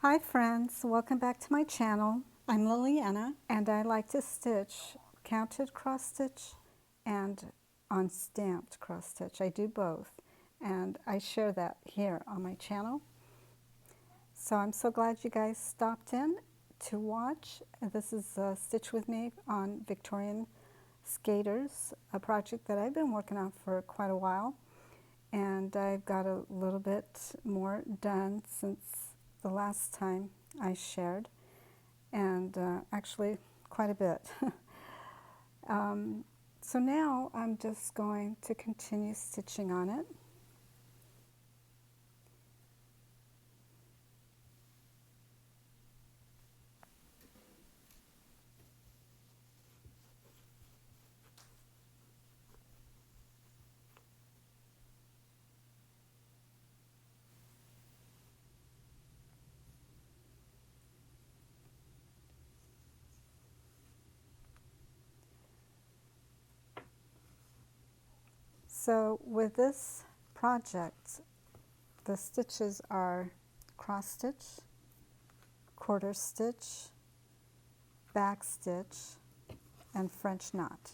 Hi friends, welcome back to my channel. I'm Liliana and I like to stitch counted cross stitch and unstamped cross stitch. I do both and I share that here on my channel. So I'm so glad you guys stopped in to watch. This is Stitch With Me on Victorian Skaters, a project that I've been working on for quite a while. And I've got a little bit more done since the last time I shared, and actually quite a bit. So now I'm just going to continue stitching on it. So with this project, the stitches are cross stitch, quarter stitch, back stitch, and French knot.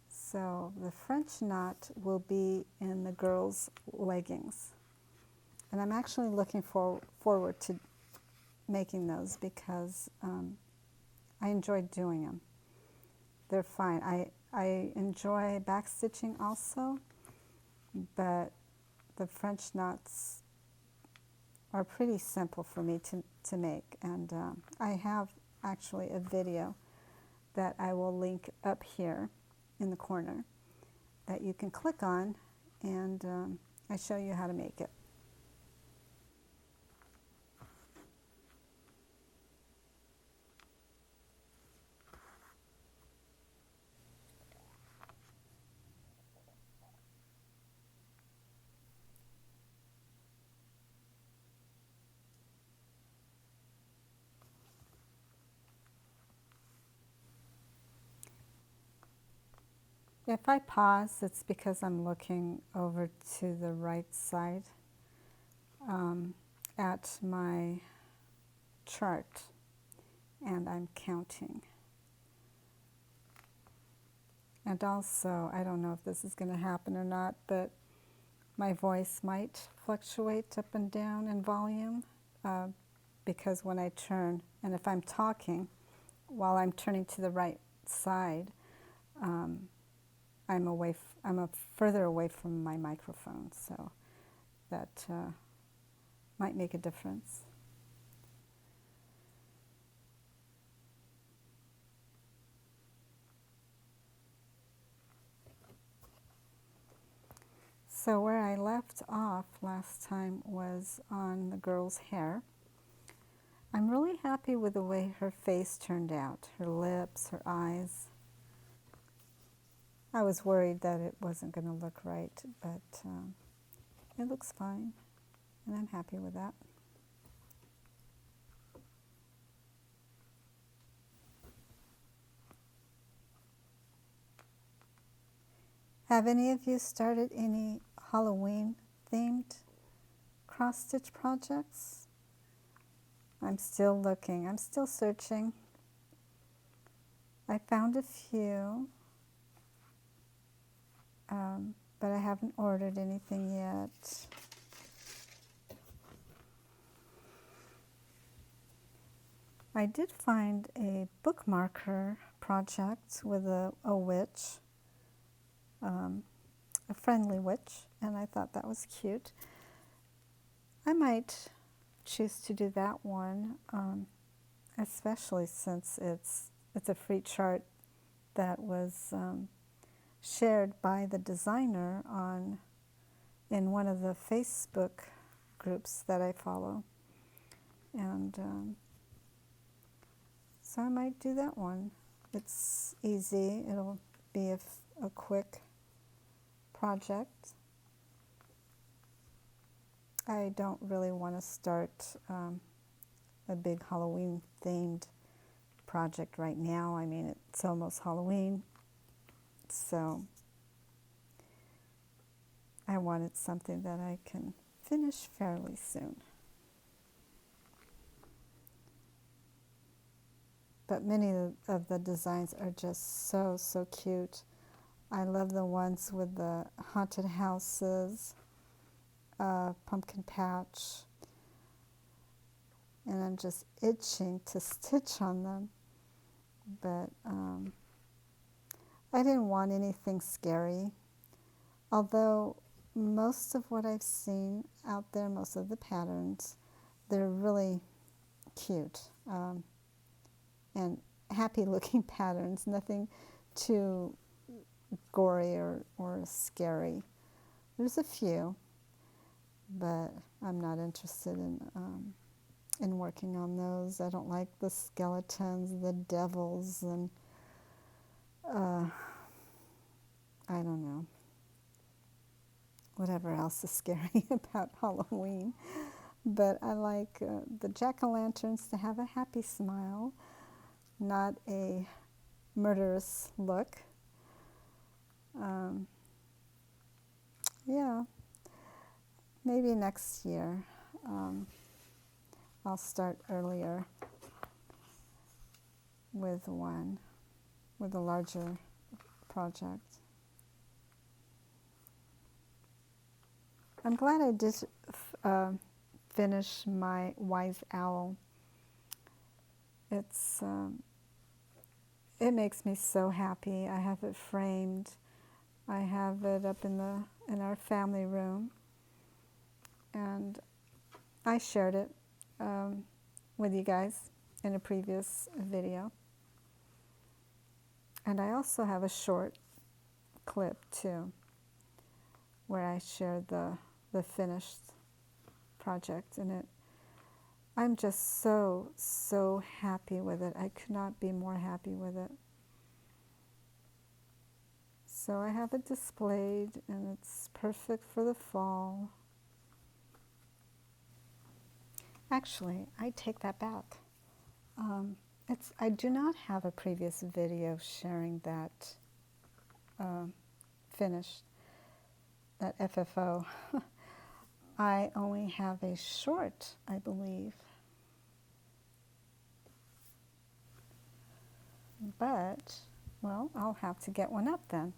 So the French knot will be in the girls' leggings. And I'm actually looking forward to making those because I enjoy doing them. They're fine. I enjoy backstitching also, but the French knots are pretty simple for me to make. And I have actually a video that I will link up here in the corner that you can click on, and I show you how to make it. If I pause, it's because I'm looking over to the right side at my chart, and I'm counting. And also, I don't know if this is going to happen or not, but my voice might fluctuate up and down in volume because when I turn, and if I'm talking while I'm turning to the right side, I'm further away from my microphone, so that might make a difference. So where I left off last time was on the girl's hair. I'm really happy with the way her face turned out, her lips, her eyes. I was worried that it wasn't going to look right, but it looks fine, and I'm happy with that. Have any of you started any Halloween-themed cross-stitch projects? I'm still looking. I'm still searching. I found a few, but I haven't ordered anything yet. I did find a bookmarker project with a witch, a friendly witch, and I thought that was cute. I might choose to do that one, especially since it's a free chart that was shared by the designer in one of the Facebook groups that I follow, and so I might do that one. It's easy. It'll be a quick project. I don't really want to start a big Halloween themed project right now. I mean, it's almost Halloween, so I wanted something that I can finish fairly soon. But many of the designs are just so, so cute. I love the ones with the haunted houses, pumpkin patch, and I'm just itching to stitch on them. But I didn't want anything scary, although most of what I've seen out there, most of the patterns, they're really cute and happy looking patterns, nothing too gory or scary. There's a few, but I'm not interested in working on those. I don't like the skeletons, the devils, and I don't know, whatever else is scary about Halloween. But I like the jack-o'-lanterns to have a happy smile, not a murderous look. Yeah, maybe next year. I'll start earlier with a larger project. I'm glad I did finish my Wise Owl. It makes me so happy. I have it framed. I have it up in our family room, and I shared it with you guys in a previous video. And I also have a short clip too, where I shared the finished project, and I'm just so happy with it. I could not be more happy with it. So I have it displayed, and it's perfect for the fall. Actually, I take that back. I do not have a previous video sharing that finished, that FFO. I only have a short, I believe. But, well, I'll have to get one up then.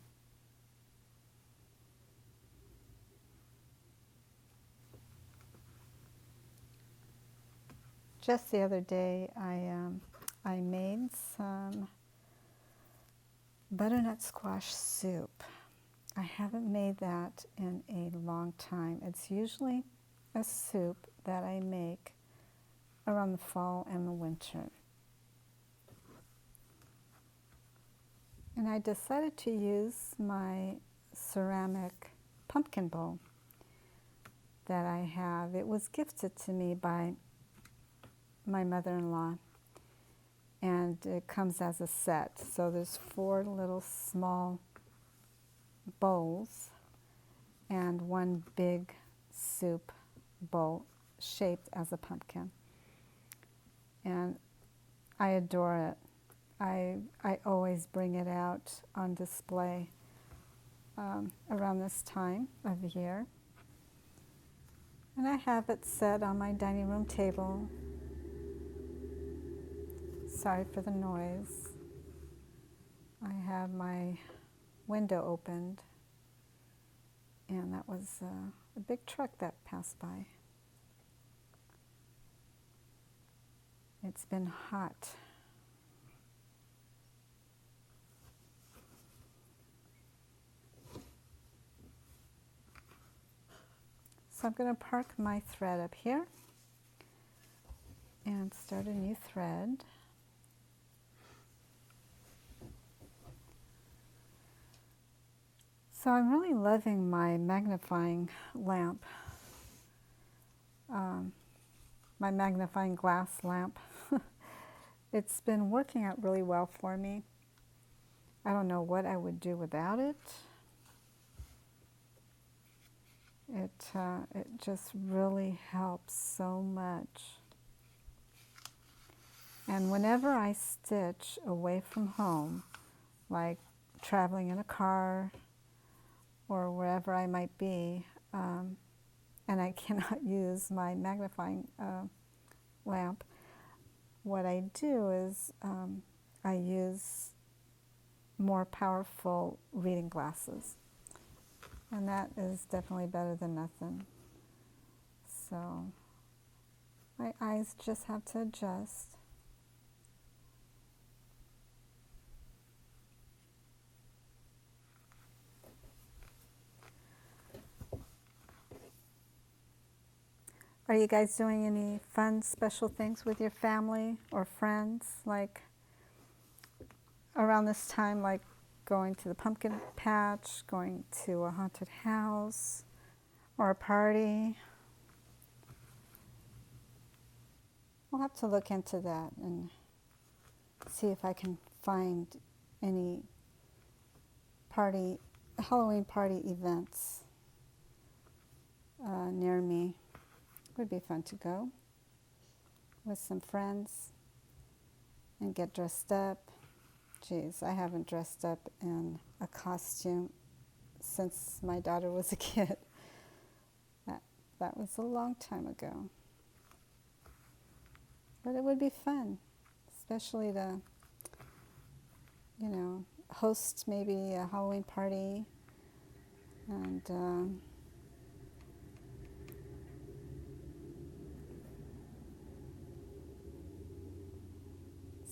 Just the other day, I made some butternut squash soup. I haven't made that in a long time. It's usually a soup that I make around the fall and the winter. And I decided to use my ceramic pumpkin bowl that I have. It was gifted to me by my mother-in-law, and it comes as a set. So there's 4 little small bowls and one big soup bowl shaped as a pumpkin. And I adore it. I always bring it out on display around this time of year. And I have it set on my dining room table. Sorry for the noise. I have my window opened, and that was a big truck that passed by. It's been hot. So I'm going to park my thread up here and start a new thread. So I'm really loving my magnifying lamp, my magnifying glass lamp. It's been working out really well for me. I don't know what I would do without it. It just really helps so much. And whenever I stitch away from home, like traveling in a car, or wherever I might be, and I cannot use my magnifying lamp, what I do is I use more powerful reading glasses, and that is definitely better than nothing. So my eyes just have to adjust. Are you guys doing any fun, special things with your family or friends, like around this time, like going to the pumpkin patch, going to a haunted house, or a party? We'll have to look into that and see if I can find any Halloween party events near me. Would be fun to go with some friends and get dressed up. Geez, I haven't dressed up in a costume since my daughter was a kid. That was a long time ago. But it would be fun, especially to, host maybe a Halloween party and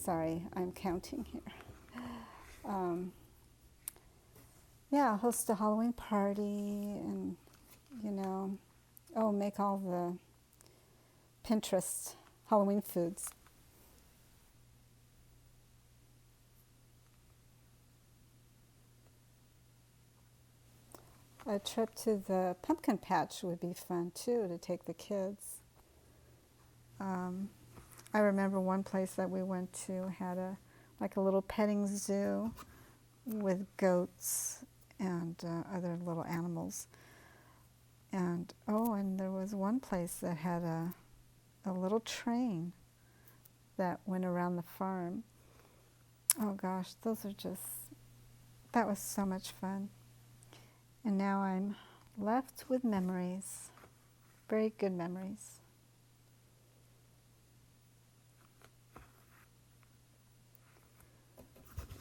sorry, I'm counting here. Yeah, host a Halloween party and, make all the Pinterest Halloween foods. A trip to the pumpkin patch would be fun too, to take the kids. I remember one place that we went to had a little petting zoo with goats and other little animals. And there was one place that had a little train that went around the farm. Oh gosh, that was so much fun. And now I'm left with memories, very good memories.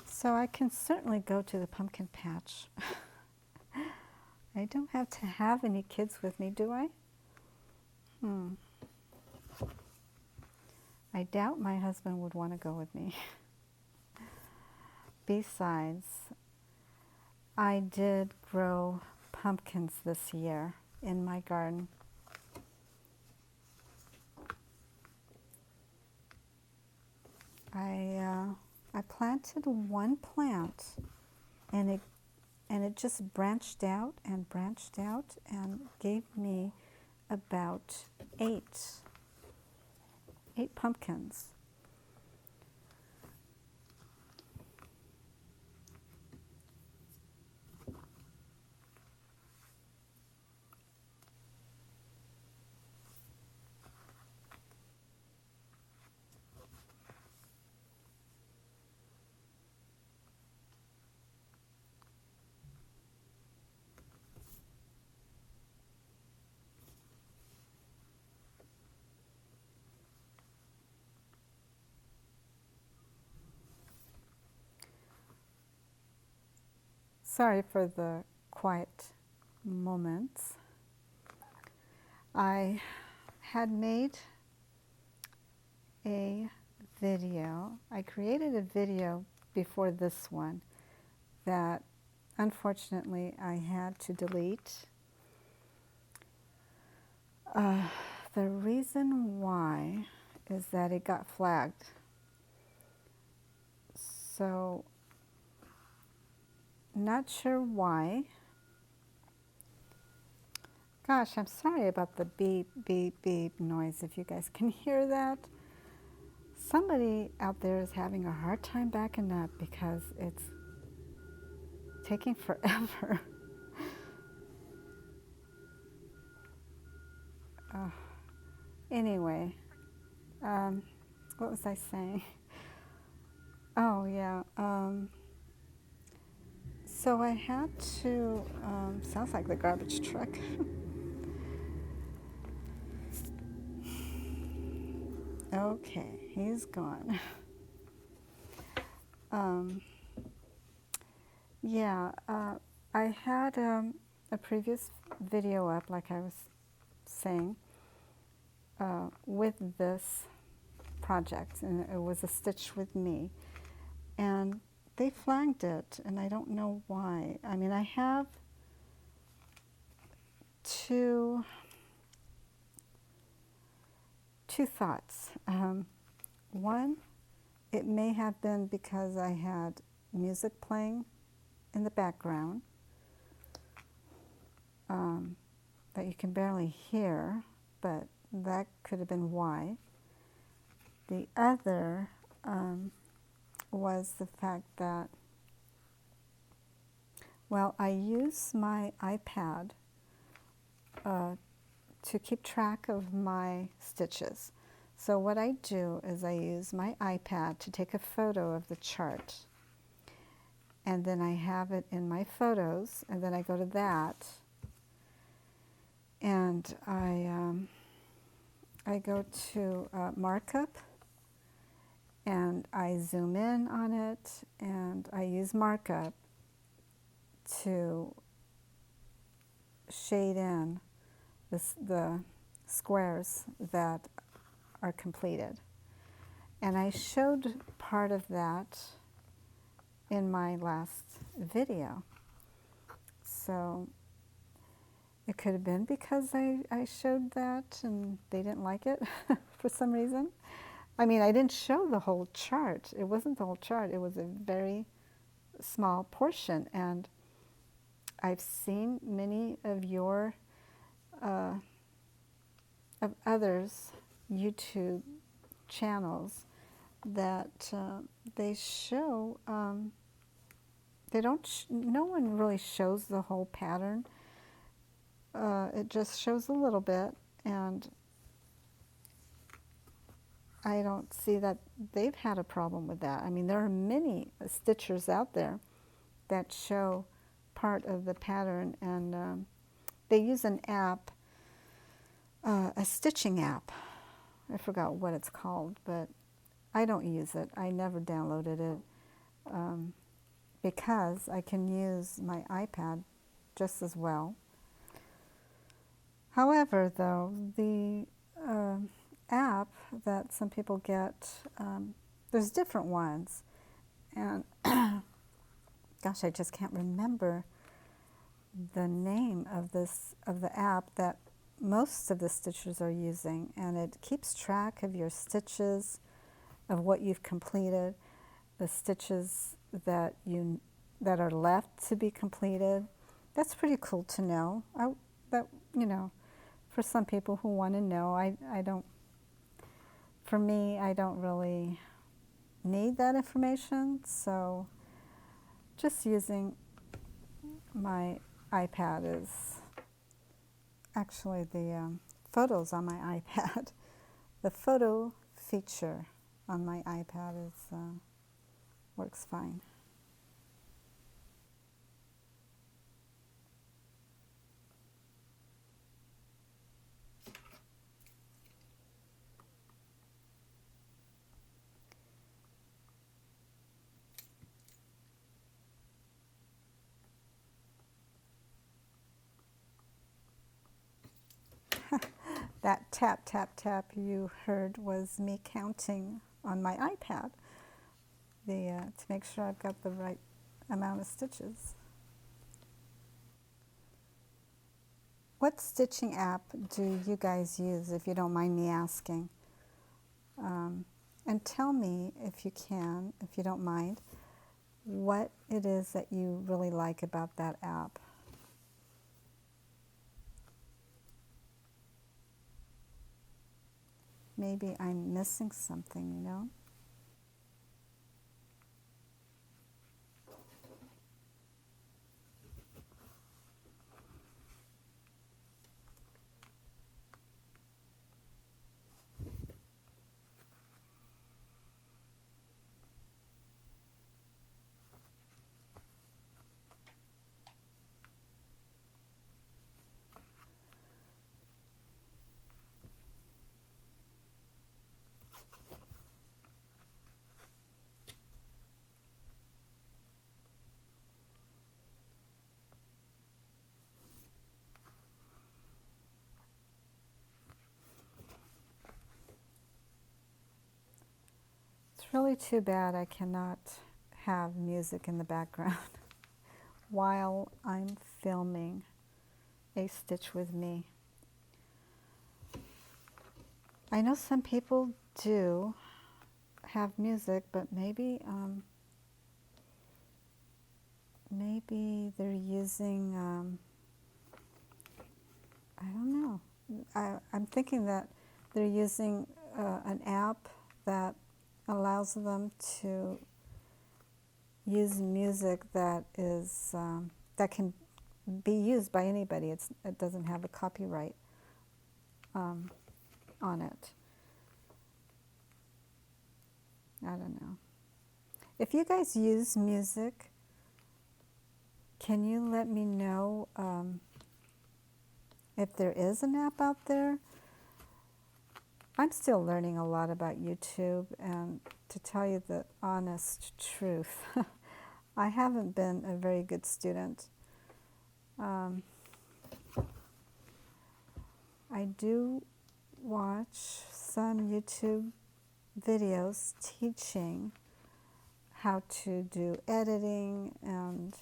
So I can certainly go to the pumpkin patch. I don't have to have any kids with me, do I? I doubt my husband would want to go with me. Besides, I did grow pumpkins this year in my garden. I planted one plant, and it just branched out and gave me about eight pumpkins. Sorry for the quiet moments. I had made a video. I created a video before this one that unfortunately I had to delete. The reason why is that it got flagged. So, not sure why. Gosh, I'm sorry about the beep, beep, beep noise, if you guys can hear that. Somebody out there is having a hard time backing up because it's taking forever. Anyway, what was I saying? Oh, yeah. So I had to, sounds like the garbage truck. Okay, he's gone. Um, yeah, I had a previous video up, like I was saying, with this project, and it was a stitch with me. And they flagged it, and I don't know why. I mean, I have two thoughts. One, it may have been because I had music playing in the background that you can barely hear, but that could have been why. The other was the fact that, well, I use my iPad to keep track of my stitches. So what I do is I use my iPad to take a photo of the chart, and then I have it in my photos, and then I go to that, and I go to markup, and I zoom in on it, and I use markup to shade in the squares that are completed. And I showed part of that in my last video. So it could have been because I showed that and they didn't like it for some reason. I mean, I didn't show the whole chart. It wasn't the whole chart. It was a very small portion. And I've seen many of your of others' YouTube channels that they show, they don't, no one really shows the whole pattern. It just shows a little bit, and I don't see that they've had a problem with that. I mean, there are many stitchers out there that show part of the pattern, and they use an app, a stitching app. I forgot what it's called, but I don't use it. I never downloaded it because I can use my iPad just as well. However, though, the app that some people get, there's different ones, and gosh, I just can't remember the name of the app that most of the stitchers are using, and it keeps track of your stitches, of what you've completed, the stitches that are left to be completed. That's pretty cool to know. For some people who want to know, I don't. For me, I don't really need that information, so just using my iPad is actually the photos on my iPad. The photo feature on my iPad works fine. That tap, tap, tap you heard was me counting on my iPad to make sure I've got the right amount of stitches. What stitching app do you guys use, if you don't mind me asking? And tell me, if you can, if you don't mind, what it is that you really like about that app. Maybe I'm missing something, you know? really too bad I cannot have music in the background while I'm filming a Stitch with Me. I know some people do have music, but maybe maybe they're using I don't know. I'm thinking that they're using an app that allows them to use music that is that can be used by anybody. It doesn't have a copyright on it. I don't know. If you guys use music, can you let me know if there is an app out there? I'm still learning a lot about YouTube, and to tell you the honest truth, I haven't been a very good student. I do watch some YouTube videos teaching how to do editing, and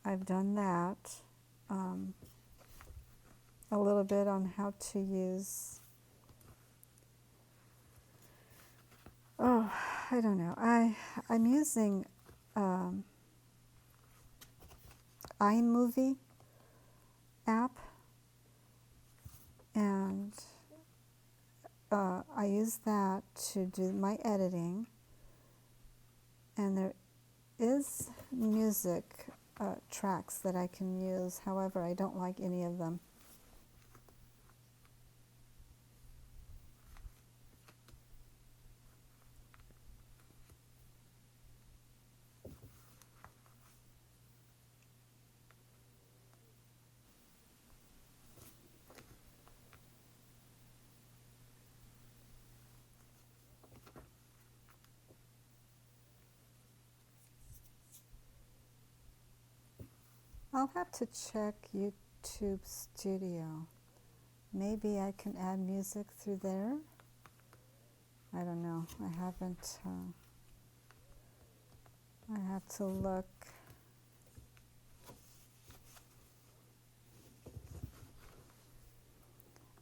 I've done that. A little bit on how to use, I don't know. I'm using iMovie app, and I use that to do my editing, and there is music tracks that I can use. However, I don't like any of them. I'll have to check YouTube Studio. Maybe I can add music through there. I don't know. I haven't. I have to look.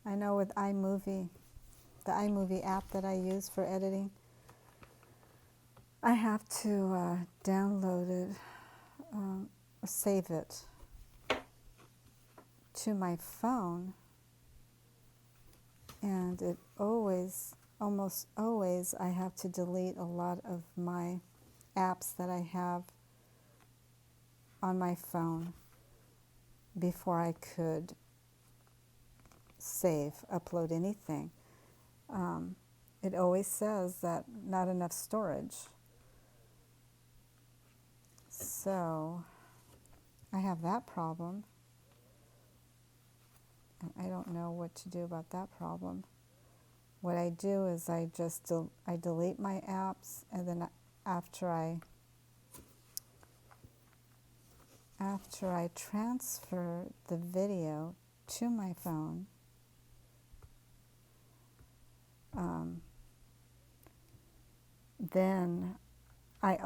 I know with iMovie, the iMovie app that I use for editing, I have to download it, save it to my phone, and it almost always, I have to delete a lot of my apps that I have on my phone before I could upload anything. It always says that not enough storage. So I have that problem. I don't know what to do about that problem. What I do is I just I delete my apps, and then after I transfer the video to my phone, then I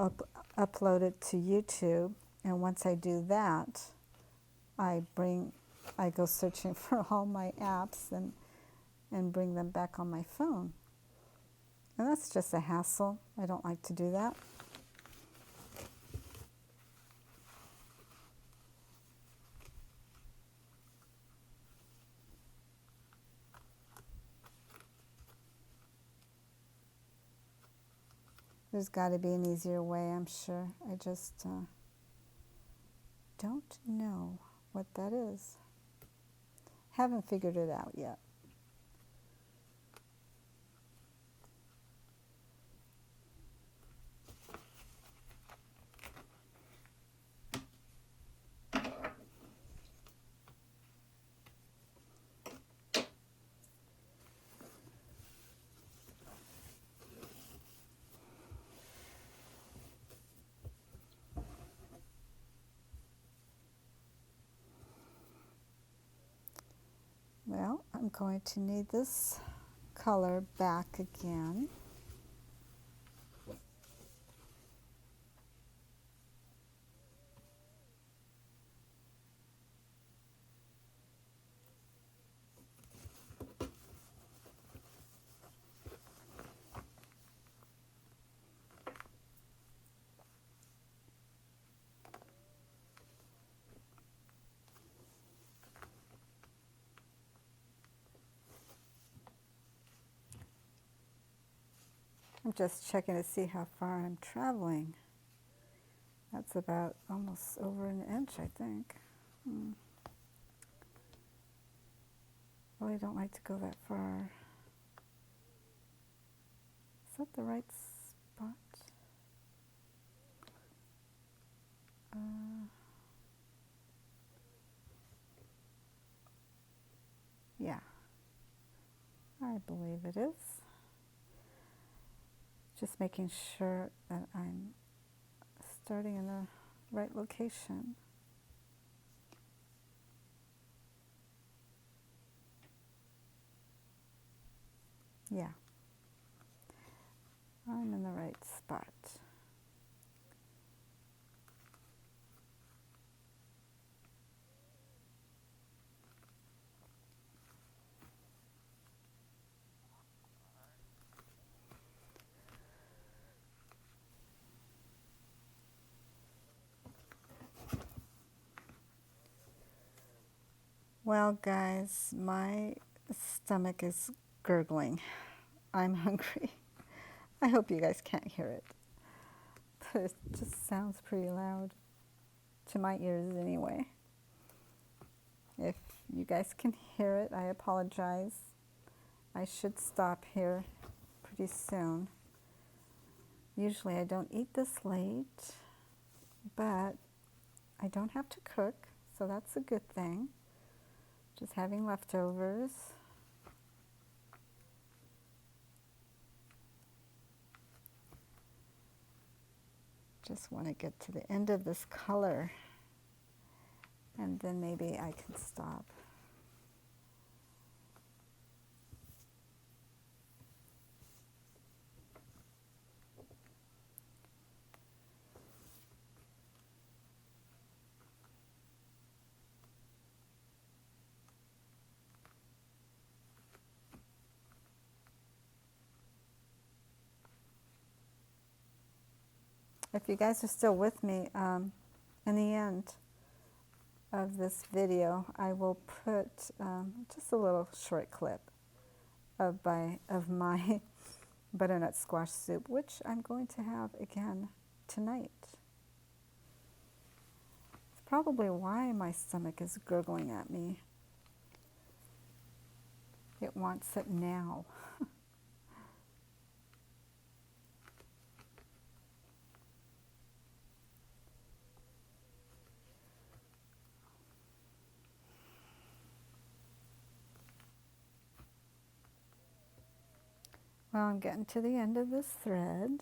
upload it to YouTube, and once I do that, I go searching for all my apps and bring them back on my phone. And that's just a hassle. I don't like to do that. There's got to be an easier way, I'm sure. I just don't know what that is. Haven't figured it out yet. Well, I'm going to need this color back again. I'm just checking to see how far I'm traveling. That's about almost over an inch, I think. Really don't like to go that far. Is that the right spot? Yeah, I believe it is. Just making sure that I'm starting in the right location. Yeah, I'm in the right spot. Well, guys, my stomach is gurgling. I'm hungry. I hope you guys can't hear it, but it just sounds pretty loud to my ears anyway. If you guys can hear it, I apologize. I should stop here pretty soon. Usually I don't eat this late, but I don't have to cook, so that's a good thing. Just having leftovers. Just want to get to the end of this color, and then maybe I can stop. If you guys are still with me, in the end of this video, I will put just a little short clip of my butternut squash soup, which I'm going to have again tonight. It's probably why my stomach is gurgling at me. It wants it now. Well, I'm getting to the end of this thread.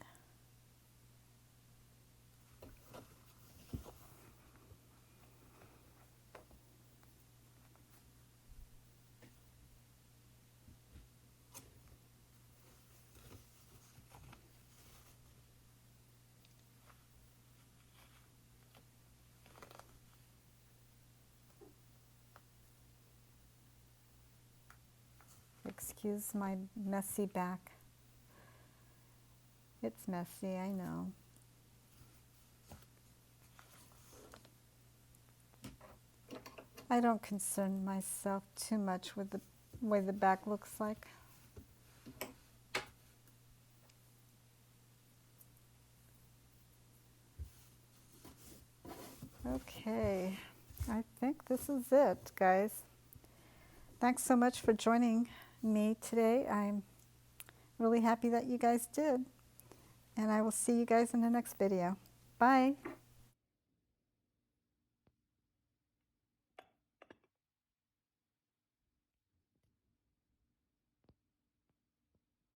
Excuse my messy back. It's messy, I know. I don't concern myself too much with the way the back looks like. Okay, I think this is it, guys. Thanks so much for joining me today. I'm really happy that you guys did. And I will see you guys in the next video. Bye.